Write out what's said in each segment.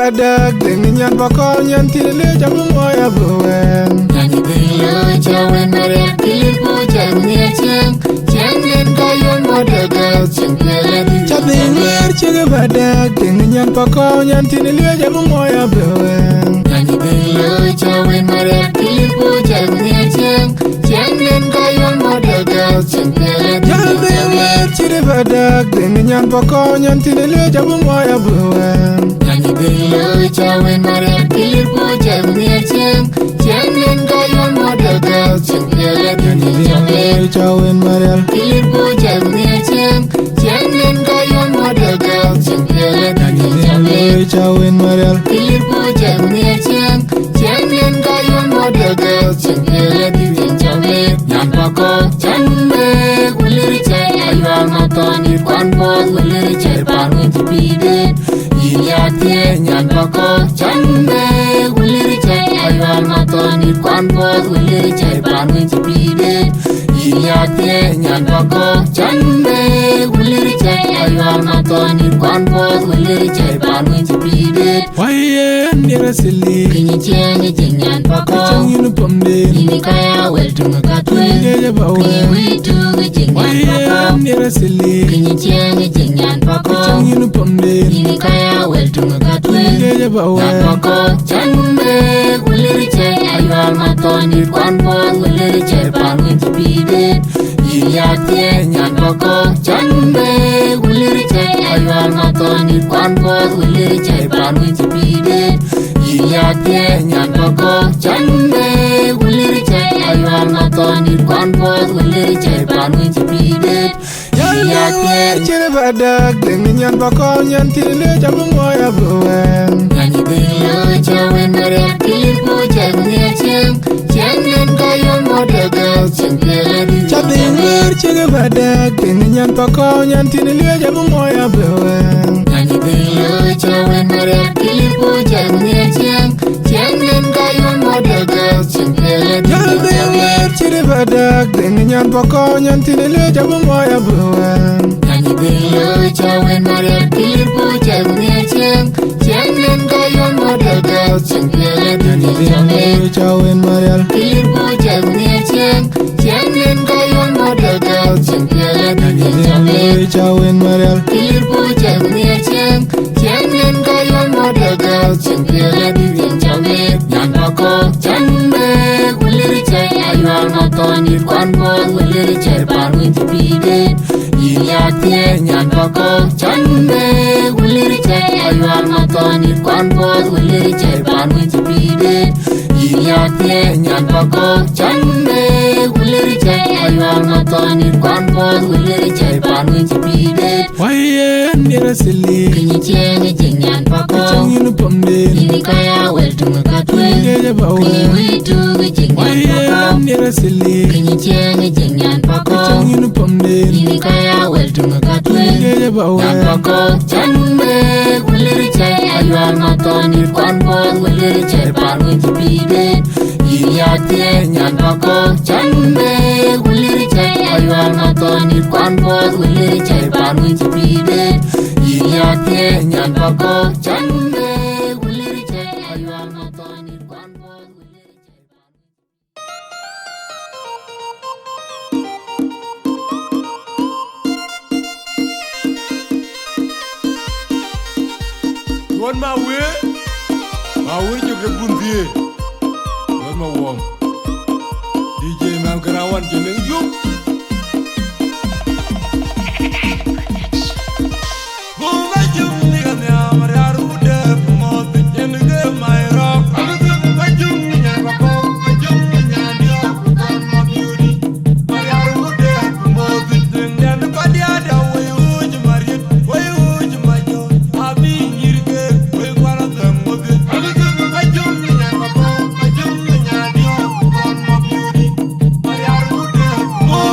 badak dengan nyan bakal nyan tile jabu moya buen. Nyanyi bilo jawen Maria kilipu jangnya Jangan kayon modagal cengkela di Cabingar cege badak dengan nyan bakal nyan tile jabu moya buen. Nyanyi bilo jawen Maria kilipu jangnya Jangan kayon modagal cengkela di Cabingar cege badak dengan nyan bakal nyan tile jabu moya buen. Nyanyi bilo jawen Maria kilipu jangnya Jangan kayon modagal cengkela di Cawen Marial kilipu jangnya Jangan kayon modagal cengkela di Cawen Marial kilipu jangnya Jangan kayon modagal cengkela di Nyan pako janme gulir cai ayual matoni kwanpol gulir cai panu jipide Iliate nyan pako janme gulir cai ayual matoni kwanpol gulir cai panu jipide Iliate nyan pako janme gulir cai ayual matoni kwanpol gulir cai panu jipide Waye nira sili Kini chenye jenyan pako Changinu pomde Ini kaya weltunga katwe Ngeje bawe Witu jenyan Waye pako nira sili Kini chenye jenyan pako Changinu pomde Ini kaya weltunga katwe Ngeje bawe Nyan pako chanme Guliri chay ayual matoni kwanpo Guliri chay panu jipide Iliate nyan pako chanme Guliri chay ayual matoni kwanpo Guliri chay panu jipide Iliate nyan pako chanme Guliri chay ayual matoni kwanpo Guliri chay panu jipide Iliate chere badak dengan nyan bakal nyan tile jabu moya buen. Nyanyi bilo jawen Maria kilipu jangnya Jangan kayon modagal cengkela di Cabingar chere badak dengan nyan bakal nyan tile jabu moya buen. Nyanyi bilo jawen Maria kilipu jangnya Jangan kayon modagal cengkela di Cabingar chere badak dengan nyan bakal nyan tile jabu moya buen. Nyanyi bilo jawen Maria kilipu jangnya Jangan kayon modagal cengkela di Cawen Marial kilipu jangnya Jangan kayon modagal cengkela di Cawen Marial kilipu jangnya Jangan kayon modagal cengkela di Nyan pako janme gulir chay ayual matoni kwanpo gulir chay panu jipide Iliate nyan pako janme gulir chay ayual matoni kwanpo gulir chay panu jipide Iliate nyan pako janme gulir chay ayual matoni kwanpo gulir chay panu jipide Waye nira sili Kini chenye jenyan pako Changinu pomde Ini kaya weltunga katwe Ngeje bawe Kini witu jenyan Waye pako nira sili Kini chenye jenyan pako Changinu pomde Ini kaya weltunga katwe Ngeje bawe Nyan pako chanme gulir chay ayual matoni kwanpo gulir chay panu jipide Iliate nyan pako chanme gulir chay ayual matoni kwanpo gulir chay panu jipide Iliate nyan pako chanme gulir chay ayual matoni kwanpo gulir chay panu Tuan mawe juga bundir. Tuan mawong. DJ Mangkarawan jeneng yuk. Bunga jum ni kami amar yaru dep mau bikin gemai rock. Bunga jum ni bako, jum ni dia bukan makyuri. Mariaru dep mau bikin dan kadi ada wayu jemarit, wayu jemajo. Abi nyirke, wayu kwana temu ke. Bunga jum ni bako, jum ni dia bukan makyuri. Mariaru dep mau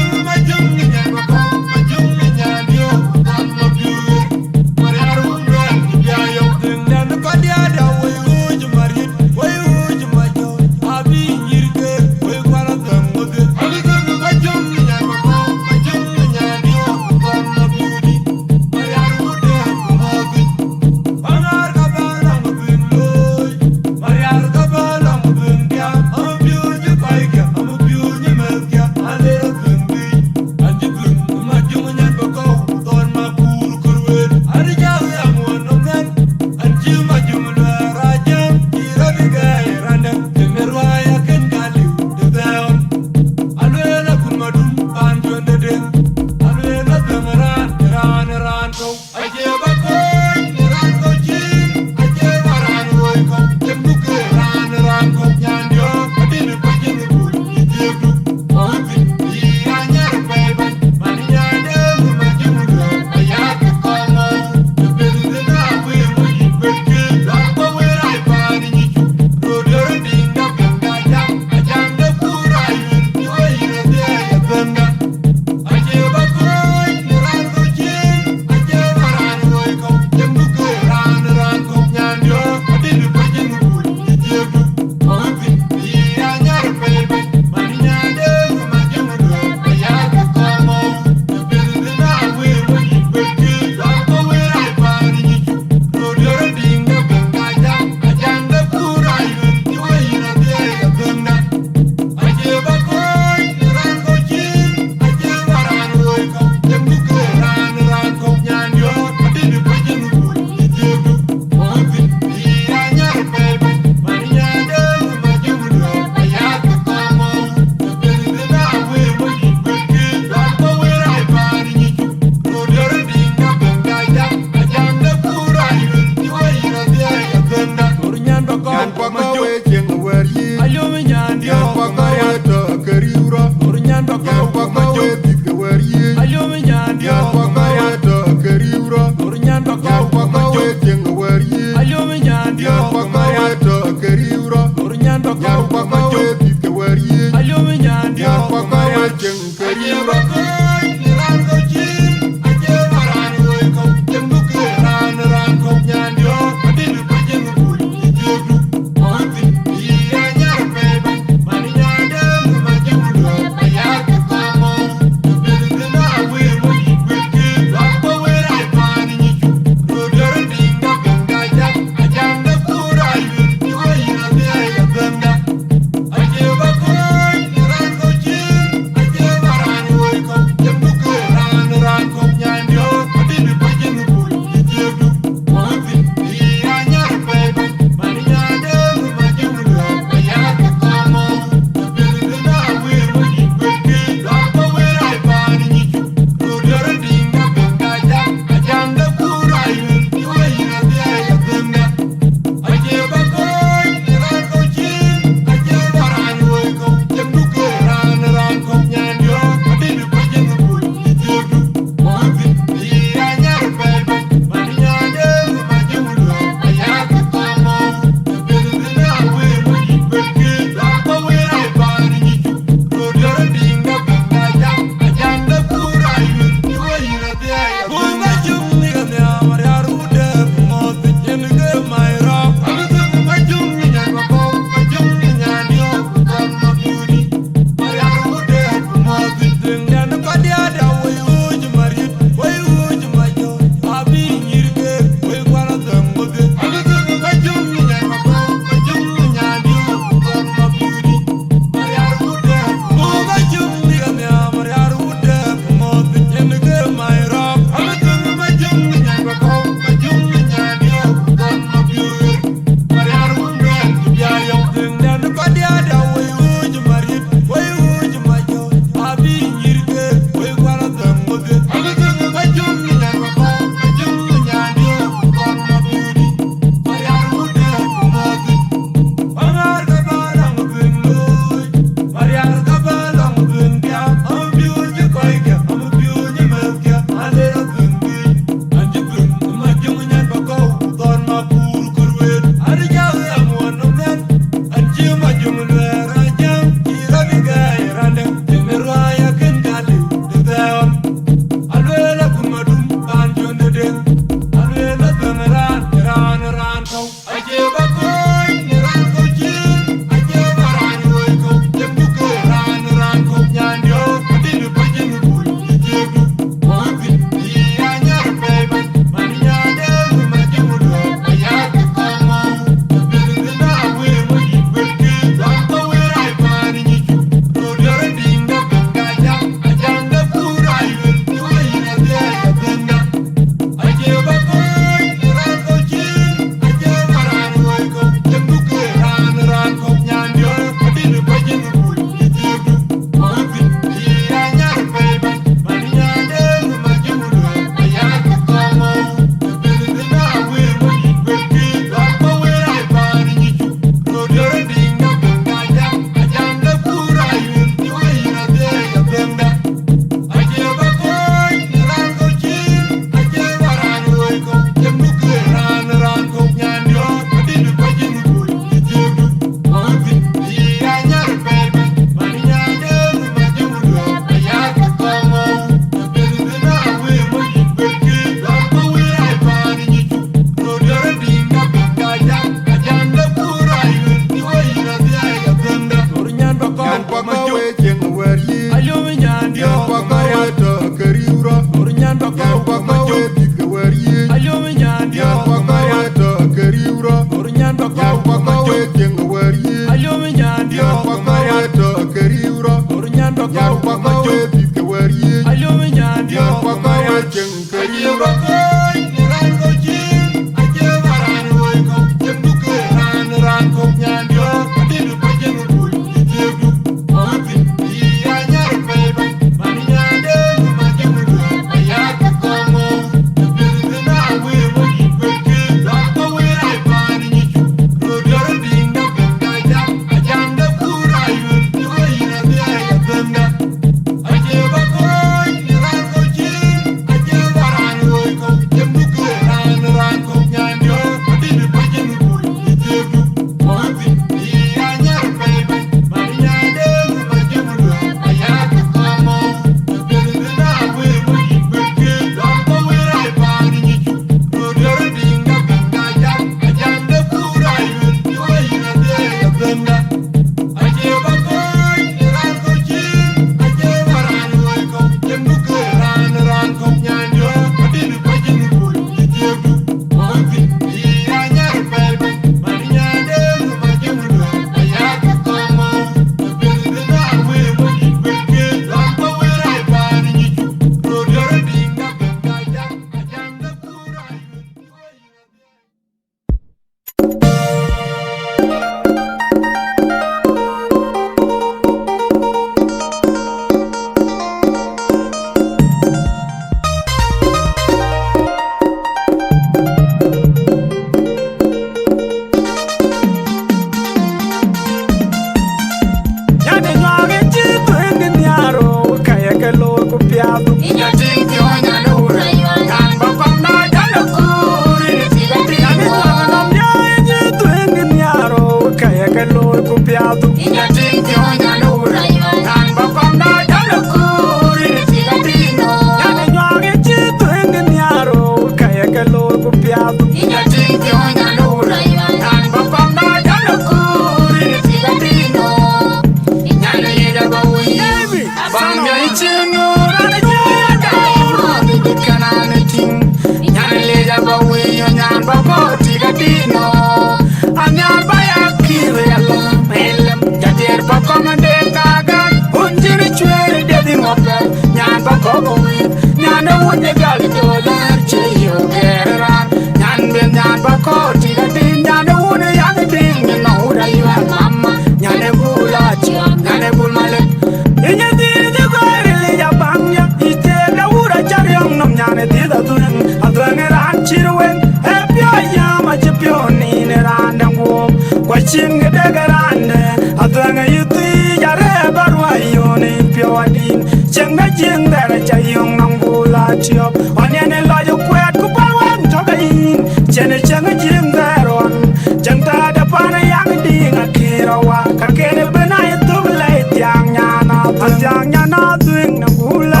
Chin Garande, Adanga Yuti, Yare Barwayoni, Pioadin, Changa Jing, Chayong Nangula Chop, Onion and Loyo Quat Kupawan, Togain, Jenny Changa Jing Garon, Janta the Pana Yang Ding, Akirawa, Kakene Benai to late Yang Yana, Yang Yana doing Nangula,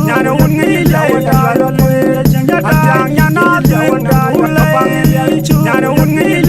Yana Unni, Yang Yana doing Nangula, Yana Unni,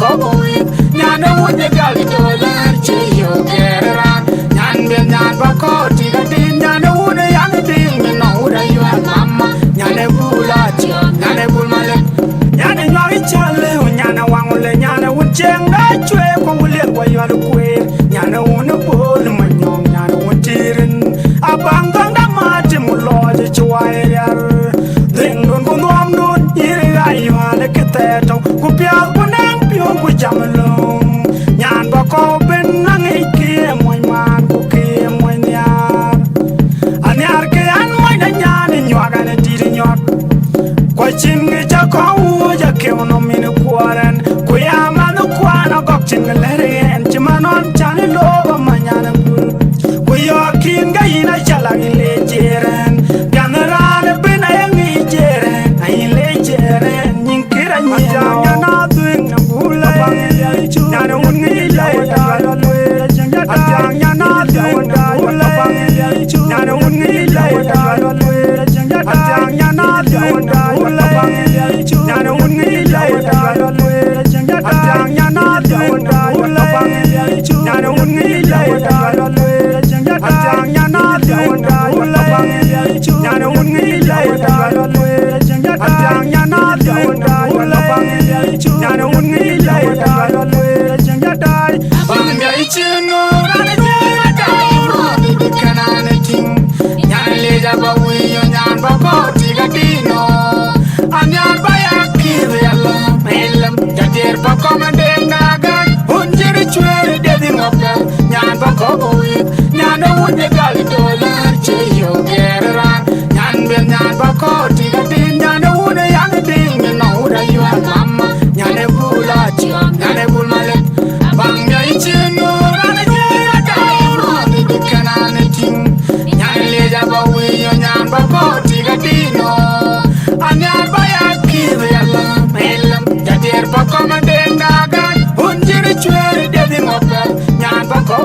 ko wik nyan wunye gali dolar che yo geran nyan ben nyan ba ko tiga din nyan wune yang din no ura yo mama nyan bula ti nyan bul male nyan nyori chale nyan wangule nyan wun cheng da chwe ko wule wa yo lu kwe nyan wun bol ma nyong nyan wun tirin abang dang da ma ti mu lo je chwai yar ding dun ko nom dun iri ga yo le kete to ku pya ku nang pyo ku jam long nyan ba ko ben nang iki moy man ku ki moy nyar anyar ke an moy da nyan nywaga ne tiri nyok kwa chinge cha ko u ja ke no min kwaran ku ya man kwana gok chinge lere en chimanon chani lo ba manyana bul ku yo kin ga ina chala ile jeren ganran bin ayangi jeren ai le jeren nin kira nya na tuing na bula na na ungi la da lo ajang nya na tuing na bula na na ungi la da lo ajang nya na tuing na bula na na ungi la da lo ajang nya na tuing na bula na na ungi la da lo ajang nya na tuing na bula na na ungi la da lo ajang nya na tuing na bula na na ungi la da lo bang ya ichino rane dai ro di kanane ting nyan le ja ba wi yo nyan ba ko tiga dino anyan ba ya kir yalla melam jadir ba ko mande naga unjir chwere de di ngapa nyan ba ko wi nyan wunye gali dolar che yo geran nyan ben nyan ba ko tiga din nyan wune yang ding no ura yo mama nyan bula ti nyan bul male bang ya ichino rane dai ro di kanane ting nyan le ja ba wi yo nyan ba ko tiga dino anyan ba ya kir yalla melam jadir ba ko mande naga unjir chwere de di ngapa nyan ba ko